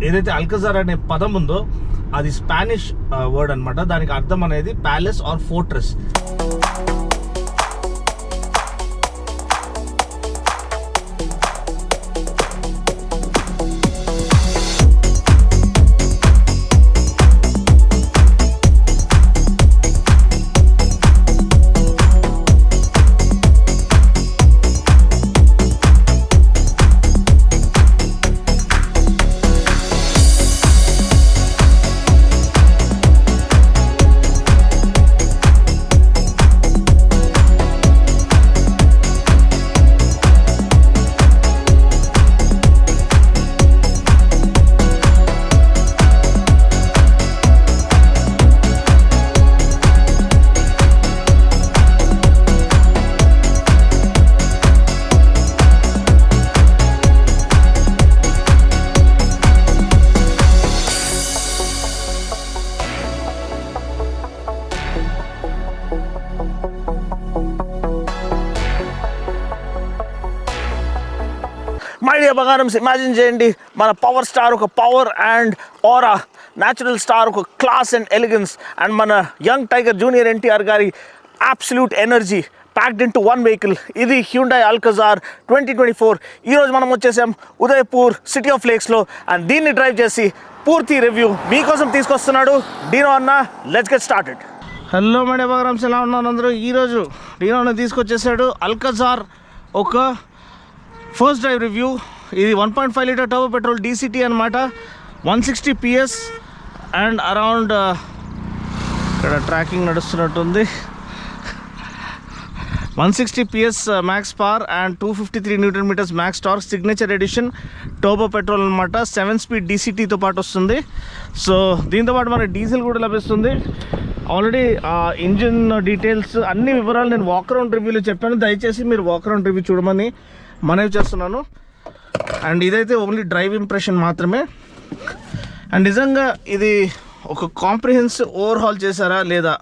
ఏదైతే అల్కజార్ అనే పదం ఉందో అది స్పానిష్ వర్డ్ అనమాట. దానికి అర్థం అనేది palace or fortress. My dear బంగారం, ఇమాజిన్ చేయండి మన పవర్ స్టార్ ఒక power and aura, natural star ఒక క్లాస్ అండ్ ఎలిగెన్స్, అండ్ మన యంగ్ టైగర్ జూనియర్ ఎన్టీఆర్ గారి absolute energy packed into one vehicle. ఇది హ్యుండై అల్కజార్ 2024. ఈరోజు మనం వచ్చేసాం ఉదయపూర్ సిటీ ఆఫ్ లేక్స్లో, అండ్ దీన్ని డ్రైవ్ చేసి పూర్తి రివ్యూ మీకోసం తీసుకొస్తున్నాడు డీనో అన్న. Let's get started. Hello my dear బంగారం, ఎలా ఉన్నారు అందరూ? ఈరోజు డీనో అన్న తీసుకొచ్చేసాడు అల్కజార్ ఒక ఫస్ట్ డ్రైవ్ రివ్యూ. ఇది 1.5 లీటర్ టర్బో పెట్రోల్ DCT అనమాట. 160 PS అండ్ అరౌండ్ ఇక్కడ ట్రాకింగ్ నడుస్తున్నట్టుంది. 160 PS max power and 253 newton metres max torque. Signature edition turbo petrol అనమాట. 7 స్పీడ్ DCTతో పాటు వస్తుంది. సో దీంతోపాటు మనకి డీజిల్ కూడా లభిస్తుంది. ఆల్రెడీ ఇంజిన్ డీటెయిల్స్ అన్ని వివరాలు నేను వాక్ అరౌండ్ రివ్యూలో చెప్పాను. దయచేసి మీరు వాక్ అరౌండ్ రివ్యూ చూడమని మనవి చేస్తున్నాను. అండ్ ఇదైతే ఓన్లీ డ్రైవ్ ఇంప్రెషన్ మాత్రమే. అండ్ నిజంగా ఇది ఒక కాంప్రిహెన్సివ్ ఓవర్హాల్ చేశారా లేదా,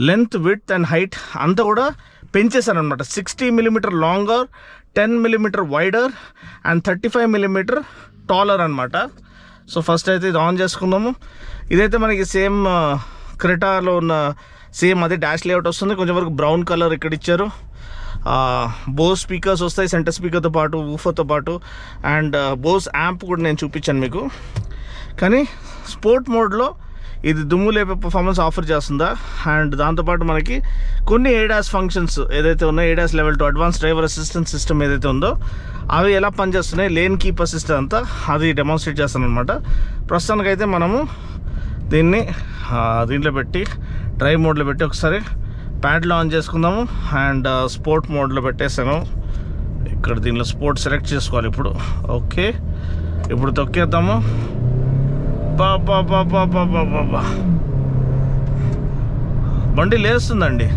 లెంత్, విడ్త్ అండ్ హైట్ అంతా కూడా పెంచేశారనమాట. 60 mm longer, 10 mm wider and 35 mm taller అనమాట. సో ఫస్ట్ అయితే ఇది ఆన్ చేసుకుందాము. ఇదైతే మనకి సేమ్ క్రెటాలో ఉన్న సేమ్ అదే డాష్ లేఅవుట్ వస్తుంది. కొంచెం వరకు బ్రౌన్ కలర్ ఇక్కడ ఇచ్చారు. బోస్ స్పీకర్స్ వస్తాయి సెంటర్ స్పీకర్తో పాటు, ఊఫర్తో పాటు, అండ్ బోస్ యాంప్ కూడా నేను చూపించాను మీకు. కానీ స్పోర్ట్ మోడ్లో ఇది దుమ్ము లేపే పర్ఫార్మెన్స్ ఆఫర్ చేస్తుందా, అండ్ దాంతోపాటు మనకి కొన్ని ఏడాస్ ఫంక్షన్స్ ఏదైతే ఉన్నాయో, ADAS level 2 advance driver assistant system ఏదైతే ఉందో అవి ఎలా పనిచేస్తున్నాయి, లేన్ కీప్ అసిస్టెంట్ అంతా అది డెమాన్స్ట్రేట్ చేస్తాను అనమాట. ప్రస్తుతానికైతే మనము దీన్ని దీంట్లో పెట్టి డ్రైవ్ మోడ్లో పెట్టి ఒకసారి ప్యాడ్లో ఆన్ చేసుకుందాము. అండ్ స్పోర్ట్ మోడ్లో పెట్టేసాను. ఇక్కడ దీనిలో స్పోర్ట్ సెలెక్ట్ చేసుకోవాలి ఇప్పుడు. ఓకే, ఇప్పుడు తొక్కేద్దాము. బాబా బండి లేస్తుందండి.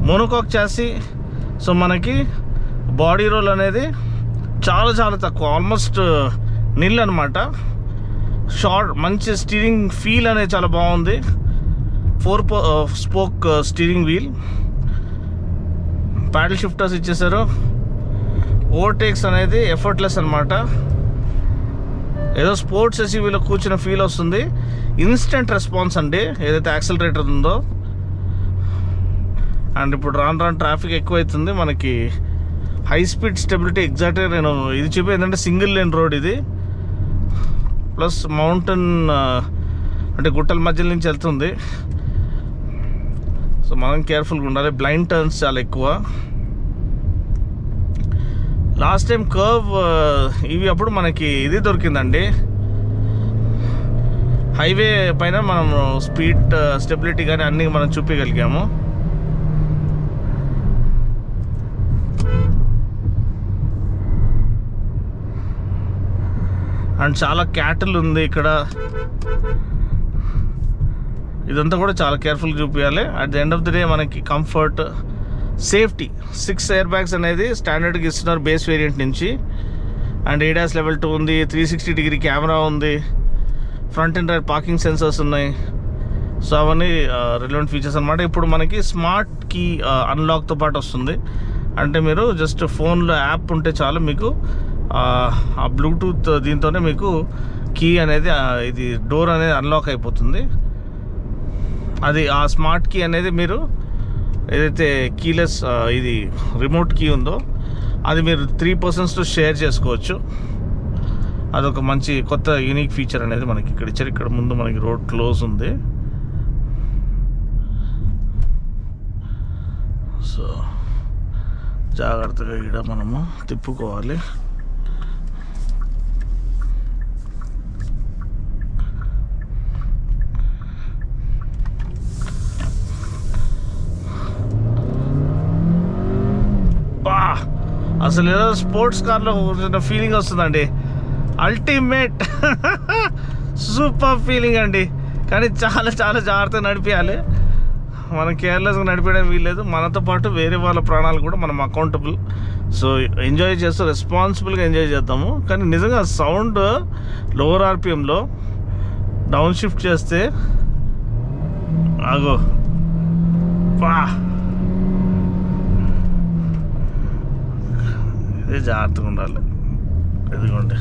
Monocoque chassis. సో మనకి బాడీ రోల్ అనేది చాలా చాలా తక్కువ, ఆల్మోస్ట్ నిల్ అనమాట. షార్ట్ మంచి స్టీరింగ్ ఫీల్ అనేది చాలా బాగుంది. 4 spoke steering wheel, paddle shifters ఇచ్చేసారు. ఓవర్టేక్స్ అనేది ఎఫర్ట్లెస్ అనమాట. ఏదో స్పోర్ట్స్ ఎస్యూవీలో కూర్చున్న ఫీల్ వస్తుంది. ఇన్స్టెంట్ రెస్పాన్స్ అండి ఏదైతే యాక్సిలరేటర్ ఉందో. అండ్ ఇప్పుడు రాను ట్రాఫిక్ ఎక్కువైతుంది మనకి. హై స్పీడ్ స్టెబిలిటీ ఎగ్జాక్ట్గా నేను ఇది చూపి ఏంటంటే సింగిల్ లేన్ రోడ్ ఇది, ప్లస్ మౌంటైన్ అంటే గుట్టల మధ్య నుంచి వెళ్తుంది. సో మనం కేర్ఫుల్గా ఉండాలి. బ్లైండ్ టర్న్స్ చాలా ఎక్కువ. లాస్ట్ టైం కర్వ్ ఇవి అప్పుడు మనకి ఇది దొరికిందండి. హైవే పైన మనం స్పీడ్ స్టెబిలిటీ కానీ అన్నీ మనం చూపించగలిగాము. అండ్ చాలా క్యాటిల్ ఉంది ఇక్కడ. ఇదంతా కూడా చాలా కేర్ఫుల్గా చూపించాలి. At the end of the day మనకి కంఫర్ట్, సేఫ్టీ, 6 ఎయిర్ బ్యాగ్స్ అనేది స్టాండర్డ్గా ఇస్తున్నారు బేస్ వేరియంట్ నుంచి. అండ్ ఏడాస్ లెవెల్ 2 ఉంది, 360 డిగ్రీ కెమెరా ఉంది, front and right parking sensors ఉన్నాయి. సో అవన్నీ రిలవెంట్ ఫీచర్స్ అనమాట. ఇప్పుడు మనకి స్మార్ట్ కీ అన్లాక్తో పాటు వస్తుంది. అంటే మీరు జస్ట్ ఫోన్లో యాప్ ఉంటే చాలు, మీకు ఆ బ్లూటూత్ దీంతోనే మీకు కీ అనేది ఇది డోర్ అనేది అన్లాక్ అయిపోతుంది. అది ఆ స్మార్ట్ కీ అనేది మీరు ఏదైతే కీలెస్ ఇది రిమోట్ కీ ఉందో అది మీరు 3 పర్సన్స్తో షేర్ చేసుకోవచ్చు. అదొక మంచి కొత్త యూనిక్ ఫీచర్ అనేది మనకి ఇక్కడ ఇచ్చారు. ఇక్కడ ముందు మనకి రోడ్ క్లోజ్ ఉంది. సో జాగ్రత్తగా ఇక్కడ మనము తిప్పుకోవాలి. అసలు ఏదో స్పోర్ట్స్ కార్లో కూర్చున్న ఫీలింగ్ వస్తుందండి. అల్టిమేట్ సూపర్ ఫీలింగ్ అండి. కానీ చాలా చాలా జాగ్రత్తగా నడిపించాలి. మనం కేర్లెస్గా నడిపించడం వీల్లేదు. మనతో పాటు వేరే వాళ్ళ ప్రాణాలు కూడా మనం అకౌంటబుల్. సో ఎంజాయ్ చేస్తూ రెస్పాన్సిబుల్గా ఎంజాయ్ చేద్దాము. కానీ నిజంగా సౌండ్ లోవర్ ఆర్పిఎంలో డౌన్ షిఫ్ట్ చేస్తే ఆగో ఇదే జాగ్రత్తగా ఉండాలి. ఎదుగుండి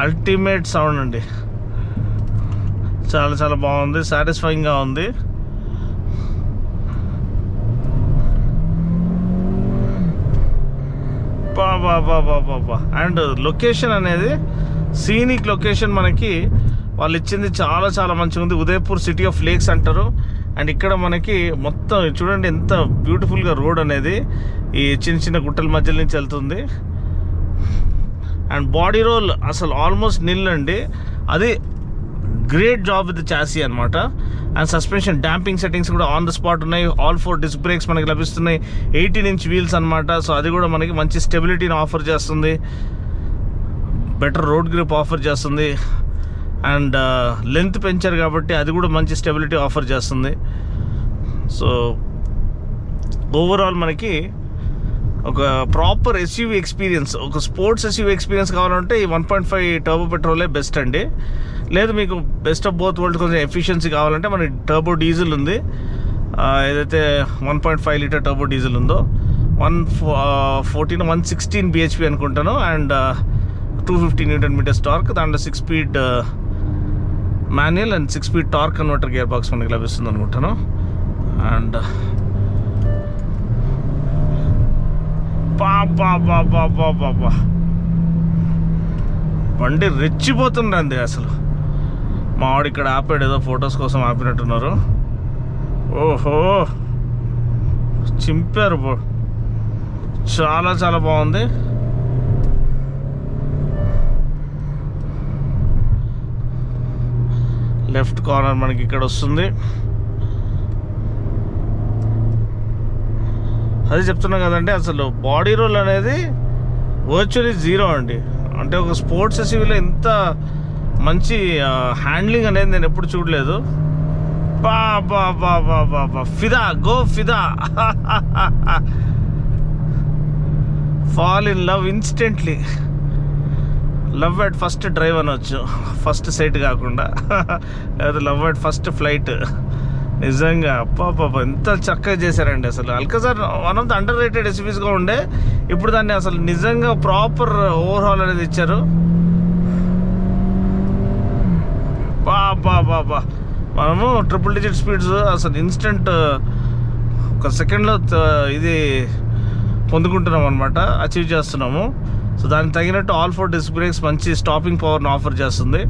అల్టిమేట్ సౌండ్ అండి. చాలా చాలా బాగుంది, సాటిస్ఫైయింగ్గా ఉంది. అండ్ లొకేషన్ అనేది సీనిక్ లొకేషన్ మనకి వాళ్ళు ఇచ్చింది చాలా చాలా మంచిగా ఉంది. ఉదయపూర్ సిటీ ఆఫ్ లేక్స్ అంటారు. అండ్ ఇక్కడ మనకి మొత్తం చూడండి ఎంత బ్యూటిఫుల్గా రోడ్ అనేది ఈ చిన్న చిన్న గుట్టల మధ్య నుంచి వెళ్తుంది. అండ్ బాడీ రోల్ అసలు ఆల్మోస్ట్ నిల్ అండి. అది గ్రేట్ జాబ్ విత్ చాసీ అనమాట. అండ్ సస్పెన్షన్ డాంపింగ్ సెట్టింగ్స్ కూడా ఆన్ ద స్పాట్ ఉన్నాయి. ఆల్ 4 డిస్క్ బ్రేక్స్ మనకి లభిస్తున్నాయి. 18-inch వీల్స్ అనమాట. సో అది కూడా మనకి మంచి స్టెబిలిటీని ఆఫర్ చేస్తుంది. బెటర్ రోడ్ గ్రిప్ ఆఫర్ చేస్తుంది. అండ్ లెంత్ పెంచారు కాబట్టి అది కూడా మంచి స్టెబిలిటీ ఆఫర్ చేస్తుంది. సో ఓవరాల్ మనకి ఒక ప్రాపర్ ఎస్యూవీ ఎక్స్పీరియన్స్, ఒక స్పోర్ట్స్ ఎస్యూవీ ఎక్స్పీరియన్స్ కావాలంటే ఈ 1.5 టర్బో పెట్రోలే బెస్ట్ అండి. లేదు మీకు బెస్ట్ ఆఫ్ బోత్ వరల్డ్ కొంచెం ఎఫిషియన్సీ కావాలంటే మనకి టర్బో డీజిల్ ఉంది. ఏదైతే 1.5 లీటర్ టర్బో డీజిల్ ఉందో 116 bhp అనుకుంటాను. అండ్ 250 Nm టార్క్, దాంట్లో 6 speed manual and 6 speed torque converter gear box మనకి లభిస్తుంది అనుకుంటాను. అండ్ బండి రెచ్చిపోతుండండి అసలు. మా వాడు ఇక్కడ ఆపాడు, ఏదో ఫొటోస్ కోసం ఆపినట్టున్నారు. ఓహో చింపారు. చాలా చాలా బాగుంది. లెఫ్ట్ కార్నర్ మనకి ఇక్కడ వస్తుంది. అది చెప్తున్నా కదండి, అసలు బాడీ రోల్ అనేది వర్చువల్లీ జీరో అండి. అంటే ఒక స్పోర్ట్స్ ఎస్యూవీలో ఇంత మంచి హ్యాండ్లింగ్ అనేది నేను ఎప్పుడు చూడలేదు. ఫిదా గో ఫిదా fall in love instantly. Love at first drive అనొచ్చు, ఫస్ట్ సైట్ కాకుండా. లేదా లవ్ అట్ ఫస్ట్ ఫ్లైట్. నిజంగా అప్ప ఎంత చక్కగా చేశారండి. అసలు Alcazar one of the underrated ఎస్యూవీస్గా ఉండే, ఇప్పుడు దాన్ని అసలు నిజంగా ప్రాపర్ ఓవర్హాల్ అనేది ఇచ్చారు. మనము ట్రిపుల్ డిజిట్ స్పీడ్స్ అసలు ఇన్స్టెంట్ ఒక సెకండ్లో ఇది పొందుకుంటున్నాం అనమాట, అచీవ్ చేస్తున్నాము. సో దానికి తగినట్టు ఆల్ 4 డిస్క్ బ్రేక్స్ మంచి స్టాపింగ్ పవర్ని ఆఫర్ చేస్తుంది.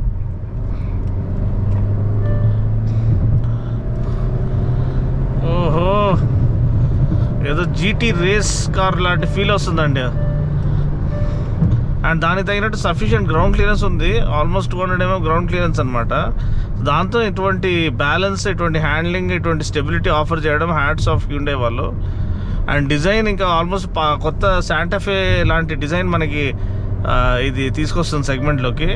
ఓహో ఏదో జీటీ రేస్ కార్ లాంటి ఫీల్ వస్తుందండి. అండ్ దానికి తగినట్టు సఫిషియంట్ గ్రౌండ్ క్లియరెన్స్ ఉంది. ఆల్మోస్ట్ 200 mm గ్రౌండ్ క్లియరెన్స్ అనమాట. దాంతో ఇటువంటి బ్యాలెన్స్, ఇటువంటి హ్యాండ్లింగ్, ఇటువంటి స్టెబిలిటీ ఆఫర్ చేయడం హ్యాట్స్ ఆఫ్ హ్యుండై వాళ్ళు. అండ్ డిజైన్ ఇంకా ఆల్మోస్ట్ కొత్త శాంటాఫే లాంటి డిజైన్ మనకి ఇది తీసుకొస్తుంది సెగ్మెంట్లోకి.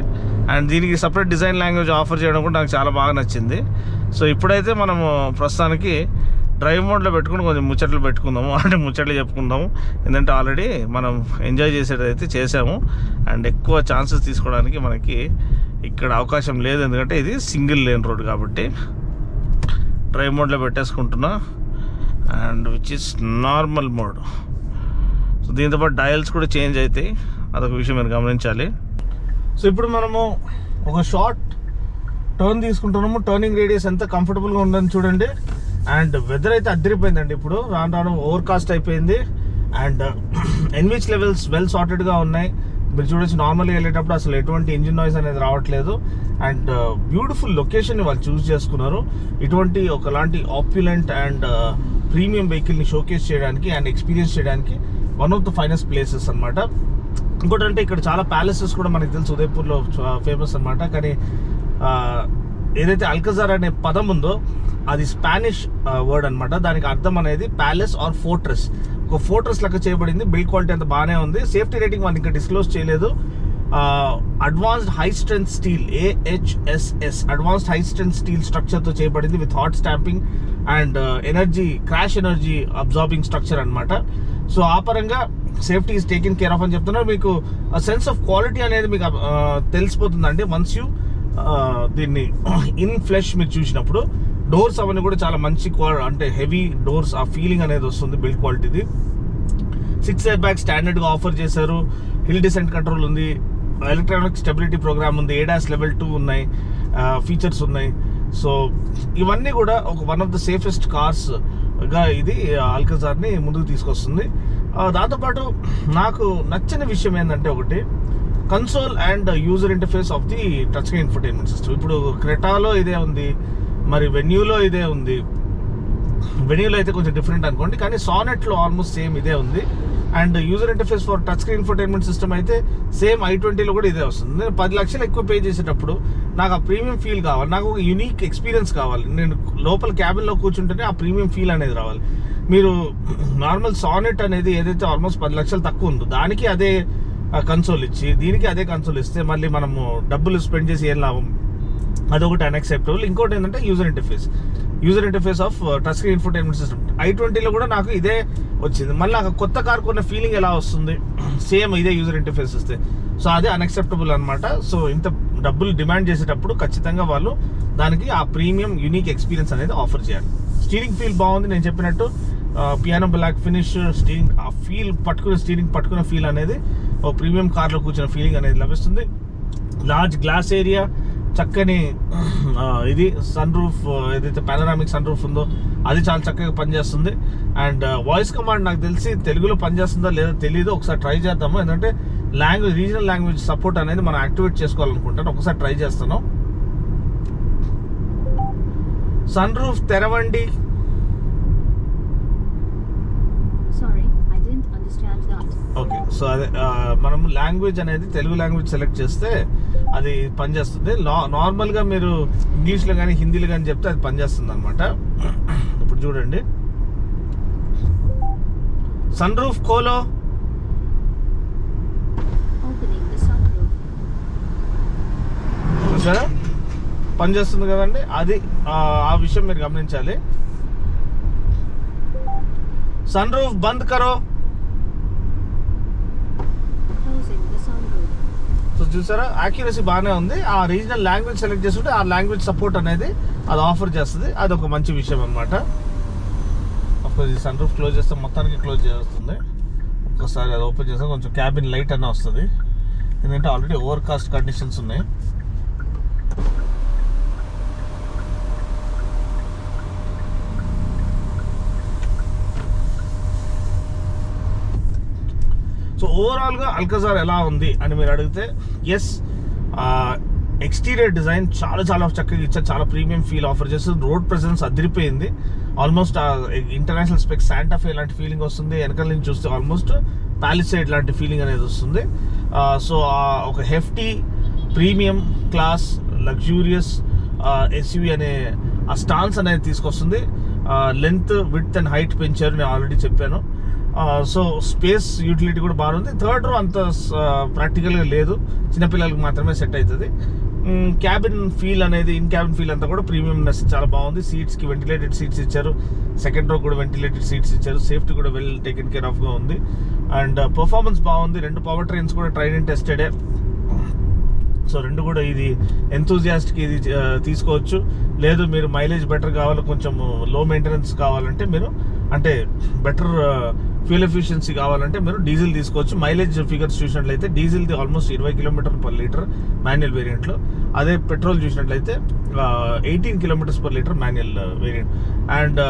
అండ్ దీనికి సపరేట్ డిజైన్ లాంగ్వేజ్ ఆఫర్ చేయడం కూడా నాకు చాలా బాగా నచ్చింది. సో ఇప్పుడైతే మనము ప్రస్తుతానికి డ్రైవ్ మోడ్లో పెట్టుకుని కొంచెం ముచ్చట్లు పెట్టుకుందాము, అంటే ముచ్చట్లు చెప్పుకుందాము. ఎందుకంటే ఆల్రెడీ మనం ఎంజాయ్ చేసేదైతే చేసాము. అండ్ ఎక్కువ ఛాన్సెస్ తీసుకోవడానికి మనకి ఇక్కడ అవకాశం లేదు, ఎందుకంటే ఇది సింగిల్ లేన్ రోడ్ కాబట్టి. డ్రైవ్ మోడ్లో పెట్టేసుకుంటున్నా, and which is normal mode. So దీంతోపాటు డయల్స్ కూడా చేంజ్ అవుతాయి, అదొక విషయం మీరు గమనించాలి. సో ఇప్పుడు మనము ఒక షార్ట్ టర్న్ తీసుకుంటున్నాము. టర్నింగ్ రేడియస్ ఎంత కంఫర్టబుల్గా ఉందని చూడండి. అండ్ వెదర్ అయితే అద్దరిపోయిందండి. ఇప్పుడు రాను రాను ఓవర్కాస్ట్ అయిపోయింది. అండ్ ఎన్విచ్ లెవెల్స్ వెల్ సార్టెడ్గా ఉన్నాయి. మీరు చూడొచ్చు, నార్మల్గా వెళ్ళేటప్పుడు అసలు ఎటువంటి ఇంజిన్ నాయిస్ అనేది రావట్లేదు. అండ్ బ్యూటిఫుల్ లొకేషన్ని వాళ్ళు చూస్ చేసుకున్నారు. ఇటువంటి ఒకలాంటి ఆప్యులెంట్ అండ్ ప్రీమియం వెహికల్ని షోకేస్ చేయడానికి అండ్ ఎక్స్పీరియన్స్ చేయడానికి one of the finest places అనమాట. ఇంకోటి అంటే ఇక్కడ చాలా ప్యాలెసెస్ కూడా మనకి తెలుసు, ఉదయపూర్లో ఫేమస్ అనమాట. కానీ ఏదైతే అల్కజార్ అనే పదం ఉందో అది స్పానిష్ వర్డ్ అనమాట. దానికి అర్థం అనేది ప్యాలెస్ ఆర్ ఫోర్ట్రెస్. ఒక ఫోర్ట్రెస్ లెక్క చేయబడింది. బిల్డ్ క్వాలిటీ అంత బాగానే ఉంది. సేఫ్టీ రేటింగ్ వాళ్ళు ఇంకా డిస్క్లోజ్ చేయలేదు. Advanced high strength steel, AHSS, advanced high strength steel స్ట్రక్చర్తో చేయబడింది with hot stamping and crash energy absorbing structure అనమాట. సో ఆ పరంగా safety is taken care of అని చెప్తున్నారు. మీకు సెన్స్ ఆఫ్ క్వాలిటీ అనేది మీకు తెలిసిపోతుందండి వన్స్ యూ దీన్ని ఇన్ ఫ్లెష్ మీరు చూసినప్పుడు. డోర్స్ అవన్నీ కూడా చాలా మంచి అంటే హెవీ డోర్స్, ఆ ఫీలింగ్ అనేది వస్తుంది బిల్డ్ క్వాలిటీది. 6 ఎయిర్ బ్యాగ్ స్టాండర్డ్గా ఆఫర్ చేశారు. హిల్ డిసెంట్ కంట్రోల్ ఉంది, ఎలక్ట్రానిక్ స్టెబిలిటీ ప్రోగ్రామ్ ఉంది, ADAS Level 2 ఉన్నాయి, ఫీచర్స్ ఉన్నాయి. సో ఇవన్నీ కూడా ఒక వన్ ఆఫ్ ద సేఫెస్ట్ కార్స్గా ఇది అల్కజార్ని ముందుకు తీసుకొస్తుంది. దాంతోపాటు నాకు నచ్చిన విషయం ఏంటంటే ఒకటి, console and user interface of the touch screen infotainment system. ఇప్పుడు క్రెటాలో ఇదే ఉంది, మరి వెన్యూలో ఇదే ఉంది. వెన్యూలో అయితే కొంచెం డిఫరెంట్ అనుకోండి, కానీ సానెట్లో ఆల్మోస్ట్ సేమ్ ఇదే ఉంది. And user interface for touch screen infotainment system అయితే సేమ్ i20లో కూడా ఇదే వస్తుంది. నేను 10 లక్షలు ఎక్కువ పే చేసేటప్పుడు నాకు ఆ ప్రీమియం ఫీల్ కావాలి, నాకు ఒక యూనిక్ ఎక్స్పీరియన్స్ కావాలి. నేను లోపల క్యాబిన్లో కూర్చుంటేనే ఆ ప్రీమియం ఫీల్ అనేది రావాలి. మీరు నార్మల్ సానెట్ అనేది ఏదైతే ఆల్మోస్ట్ 10 లక్షలు తక్కువ ఉందో దానికి అదే కన్సోల్ ఇచ్చి దీనికి అదే కన్సోల్ ఇస్తే మళ్ళీ మనము డబ్బులు స్పెండ్ చేసి ఏం లాభం? అదొకటి అన్ఎక్సెప్టబుల్. ఇంకోటి ఏంటంటే user interface of touch screen infotainment system. i20లో కూడా నాకు ఇదే వచ్చింది. మళ్ళీ నాకు కొత్త కార్ కొన్న ఫీలింగ్ ఎలా వస్తుంది? సేమ్ ఇదే యూజర్ ఇంటర్ఫేస్ వస్తే. సో అదే అన్ఎక్సెప్టబుల్ అనమాట. సో ఇంత డబ్బులు డిమాండ్ చేసేటప్పుడు ఖచ్చితంగా వాళ్ళు దానికి ఆ ప్రీమియం యూనిక్ ఎక్స్పీరియన్స్ అనేది ఆఫర్ చేయాలి. స్టీరింగ్ ఫీల్ బాగుంది, నేను చెప్పినట్టు పియానో బ్లాక్ ఫినిష్. స్టీరింగ్ ఆ ఫీల్ పట్టుకున్న ఫీల్ అనేది ఒక ప్రీమియం కార్లో కూర్చున్న ఫీలింగ్ అనేది లభిస్తుంది. లార్జ్ గ్లాస్ ఏరియా, చక్కని ఇది సన్ రూఫ్, ఏదైతే పానరామిక్ సన్ రూఫ్ ఉందో అది చాలా చక్కగా పనిచేస్తుంది. అండ్ వాయిస్ కమాండ్ నాకు తెలిసి తెలుగులో పనిచేస్తుందా లేదా తెలియదు, ఒకసారి ట్రై చేద్దాము. ఎందుకంటే రీజనల్ లాంగ్వేజ్ సపోర్ట్ అనేది మనం యాక్టివేట్ చేసుకోవాలనుకుంటాను. ఒకసారి ట్రై చేస్తాను. సన్ రూఫ్ తెరవండి. ఓకే, సో అదే మనం లాంగ్వేజ్ అనేది తెలుగు లాంగ్వేజ్ సెలెక్ట్ చేస్తే అది పనిచేస్తుంది. నార్మల్గా మీరు ఇంగ్లీష్లో కానీ హిందీలో కానీ చెప్తే అది పనిచేస్తుంది అనమాట. ఇప్పుడు చూడండి, సన్ రూఫ్ కోలో. చూసారా పనిచేస్తుంది కదండి. అది ఆ విషయం మీరు గమనించాలి. సన్ రూఫ్ బంద్ కరో. సో చూసారా, యాక్యురసీ బాగానే ఉంది. ఆ రీజనల్ లాంగ్వేజ్ సెలెక్ట్ చేసుకుంటే ఆ లాంగ్వేజ్ సపోర్ట్ అనేది అది ఆఫర్ చేస్తుంది. అది ఒక మంచి విషయం అనమాట. అఫ్కోర్స్ ఈ సన్ రూఫ్ క్లోజ్ చేస్తే మొత్తానికి క్లోజ్ చేస్తుంది. ఒక్కసారి అది ఓపెన్ చేస్తే కొంచెం క్యాబిన్ లైట్ అన్న వస్తుంది. ఎందుకంటే ఆల్రెడీ ఓవర్కాస్ట్ కండిషన్స్ ఉన్నాయి. సో ఓవరాల్గా అల్కజార్ ఎలా ఉంది అని మీరు అడిగితే, ఎస్, ఎక్స్టీరియర్ డిజైన్ చాలా చక్కగా ఇచ్చారు. చాలా ప్రీమియం ఫీల్ ఆఫర్ చేస్తుంది. రోడ్ ప్రెజెన్స్ అదిరిపోయింది. ఆల్మోస్ట్ ఇంటర్నేషనల్ స్పెక్ శాంటాఫే లాంటి ఫీలింగ్ వస్తుంది. వెనకాల నుంచి చూస్తే ఆల్మోస్ట్ పాలిసైడ్ లాంటి ఫీలింగ్ అనేది వస్తుంది. సో ఒక hefty premium class luxurious SUV అనే ఆ స్టాన్స్ అనేది తీసుకొస్తుంది. లెంత్, విడ్త్ అండ్ హైట్ పెంచారు, నేను ఆల్రెడీ చెప్పాను. సో స్పేస్ యూటిలిటీ కూడా బాగుంది. థర్డ్ రో అంత ప్రాక్టికల్గా లేదు, చిన్నపిల్లలకి మాత్రమే సెట్ అవుతుంది. క్యాబిన్ ఫీల్ అనేది, ఇన్ క్యాబిన్ ఫీల్ అంతా కూడా ప్రీమియంనెస్ చాలా బాగుంది. సీట్స్కి వెంటిలేటెడ్ సీట్స్ ఇచ్చారు. సెకండ్ రో కూడా వెంటిలేటెడ్ సీట్స్ ఇచ్చారు. సేఫ్టీ కూడా వెల్ టేకెన్ కేర్ ఆఫ్గా ఉంది. అండ్ పర్ఫార్మెన్స్ బాగుంది. 2 పవర్ ట్రైన్స్ కూడా ట్రైన్ అండ్ టెస్టెడే. సో రెండు కూడా ఇది ఎంతూజియాస్ట్కి ఇది తీసుకోవచ్చు. లేదు మీరు మైలేజ్ బెటర్ కావాలి, కొంచెం లో మెయింటెనెన్స్ కావాలంటే మీరు అంటే బెటర్ ఫ్యూల్ ఎఫిషియన్సీ కావాలంటే మీరు డీజిల్ తీసుకోవచ్చు. మైలేజ్ ఫిగర్స్ చూసినట్లయితే డీజిల్ది ఆల్మోస్ట్ 20 km/లీటర్ మాన్యువల్ వేరియంట్లో, అదే పెట్రోల్ చూసినట్లయితే 18 km/లీటర్ మాన్యువల్ వేరియంట్. అండ్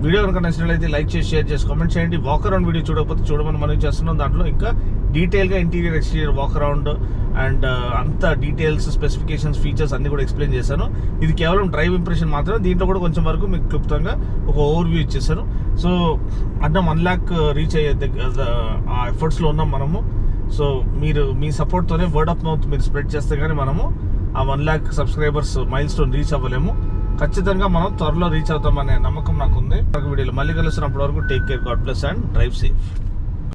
వీడియో కనుక నచ్చినట్లయితే లైక్ చేసి షేర్ చేసి కామెంట్ చేయండి. వాక్ అరౌండ్ వీడియో చూడకపోతే చూడమని మనం చేస్తున్నాం. దాంట్లో ఇంకా డీటెయిల్గా interior exterior walk around and అంత డీటెయిల్స్ స్పెసిఫికేషన్స్ ఫీచర్స్ అన్ని కూడా ఎక్స్ప్లెయిన్ చేశాను. ఇది కేవలం డ్రైవ్ ఇంప్రెషన్ మాత్రమే. దీంట్లో కూడా కొంచెం వరకు మీకు క్లుప్తంగా ఒక ఓవర్ వ్యూ ఇచ్చేసాను. సో అంటే 1 lakh రీచ్ అయ్యే ఆ ఎఫర్ట్స్లో ఉన్నాం మనము. సో మీరు మీ సపోర్ట్తోనే వర్డ్ ఆఫ్ మౌత్ మీరు స్ప్రెడ్ చేస్తే కానీ మనము ఆ 1 lakh subscribers milestone reach అవ్వలేము. ఖచ్చితంగా మనం త్వరలో రీచ్ అవుతామనే నమ్మకం నాకు ఉంది. వీడియోలో మళ్ళీ కలుస్తున్నప్పటి వరకు take care, God bless and drive safe.